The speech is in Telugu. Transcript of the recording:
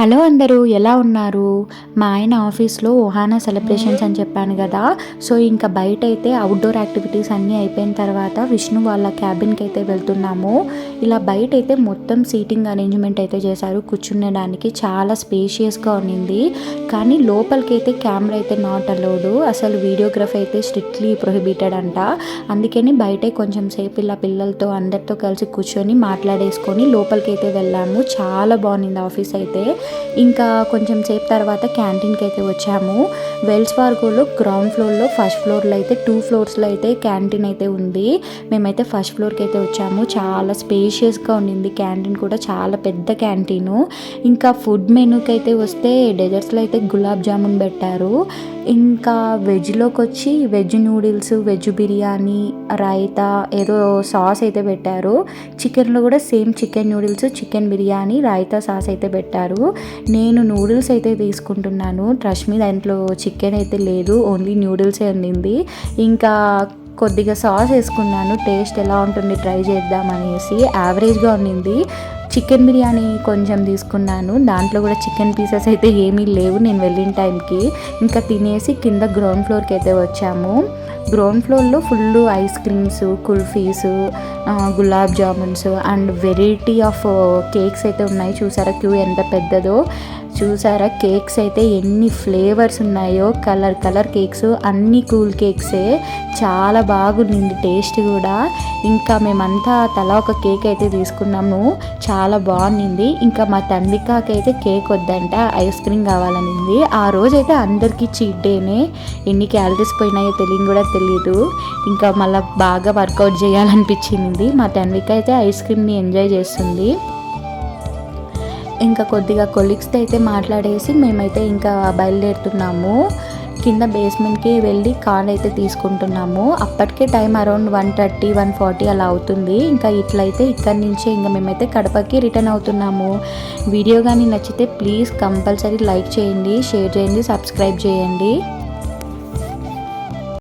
హలో అందరూ ఎలా ఉన్నారు? మా ఆయన ఆఫీస్లో ఓహానా సెలబ్రేషన్స్ అని చెప్పాను కదా. సో ఇంకా బయట అయితే అవుట్డోర్ యాక్టివిటీస్ అన్నీ అయిపోయిన తర్వాత విష్ణు వాళ్ళ క్యాబిన్కి అయితే వెళ్తున్నాము. ఇలా బయట అయితే మొత్తం సీటింగ్ అరేంజ్మెంట్ అయితే చేశారు. కూర్చునేదానికి చాలా స్పేషియస్గా ఉన్నింది. కానీ లోపలికి అయితే కెమెరా అయితే నాట్ అలౌడ్. అసలు వీడియోగ్రఫీ అయితే స్ట్రిక్ట్లీ ప్రొహిబిటెడ్ అంట. అందుకని బయటే కొంచెం సేపు ఇలా పిల్లలతో అందరితో కలిసి కూర్చొని మాట్లాడేసుకొని లోపలికి అయితే వెళ్ళాము. చాలా బాగుంది ఆఫీస్ అయితే. ఇంకా కొంచెం సేపు తర్వాత క్యాంటీన్కి అయితే వచ్చాము. వెల్స్ ఫార్గోలో గ్రౌండ్ ఫ్లోర్లో ఫస్ట్ ఫ్లోర్లో అయితే 2 ఫ్లోర్స్లో అయితే క్యాంటీన్ అయితే ఉంది. మేమైతే ఫస్ట్ ఫ్లోర్కి అయితే వచ్చాము. చాలా స్పేషియస్గా ఉండింది క్యాంటీన్ కూడా, చాలా పెద్ద క్యాంటీను. ఇంకా ఫుడ్ మెనూకి అయితే వస్తే డెజర్ట్స్లో అయితే గులాబ్ జామున్ పెట్టారు. ఇంకా వెజ్లోకి వచ్చి veg noodles, veg biryani, raita, ఏదో సాస్ అయితే పెట్టారు. చికెన్లో కూడా same chicken noodles, chicken biryani, raita sauce అయితే పెట్టారు. నేను నూడిల్స్ అయితే తీసుకుంటున్నాను. ట్రస్ట్ మీ, దాంట్లో చికెన్ అయితే లేదు, ఓన్లీ నూడిల్సే ఉండింది. ఇంకా కొద్దిగా సాస్ వేసుకున్నాను. టేస్ట్ ఎలా ఉంటుంది ట్రై చేద్దామనేసి. యావరేజ్గా ఉండింది. చికెన్ బిర్యానీ కొంచెం తీసుకున్నాను. దాంట్లో కూడా చికెన్ పీసెస్ అయితే ఏమీ లేవు నేను వెళ్ళిన టైంకి. ఇంకా తినేసి కింద గ్రౌండ్ ఫ్లోర్కి అయితే వచ్చాము. గ్రౌండ్ ఫ్లోర్లో full ice creams, kulfis, gulab jamuns and variety of cakes అయితే ఉన్నాయి. చూసారా క్యూ ఎంత పెద్దదో? చూసారా కేక్స్ అయితే ఎన్ని ఫ్లేవర్స్ ఉన్నాయో, కలర్ కలర్ కేక్స్, అన్ని కూల్ కేక్సే. చాలా బాగుంది టేస్ట్ కూడా. ఇంకా మేమంతా తలా ఒక కేక్ అయితే తీసుకున్నాము. చాలా బాగుంది. ఇంకా మా తండ్రికాకి అయితే కేక్ వద్దంట, ఐస్ క్రీమ్ కావాలనింది. ఆ రోజైతే అందరికీ చీట్ డేనే. ఎన్ని క్యాలరీస్ పోయినాయో కూడా తెలియదు. ఇంకా మళ్ళీ బాగా వర్కౌట్ చేయాలనిపించింది. మా తండ్రికి అయితే ఐస్ క్రీమ్ని ఎంజాయ్ చేస్తుంది. ఇంకా కొద్దిగా కొలీగ్స్తో అయితే మాట్లాడేసి మేమైతే ఇంకా బయలుదేరుతున్నాము. కింద బేస్మెంట్కి వెళ్ళి కార్ అయితే తీసుకుంటున్నాము. అప్పటికే టైం అరౌండ్ 1:30, 1:40 అలా అవుతుంది. ఇంకా ఇట్లయితే ఇక్కడి నుంచే ఇంకా మేమైతే కడపకి రిటర్న్ అవుతున్నాము. వీడియో కానీ నచ్చితే ప్లీజ్ కంపల్సరీ లైక్ చేయండి, షేర్ చేయండి, సబ్స్క్రైబ్ చేయండి.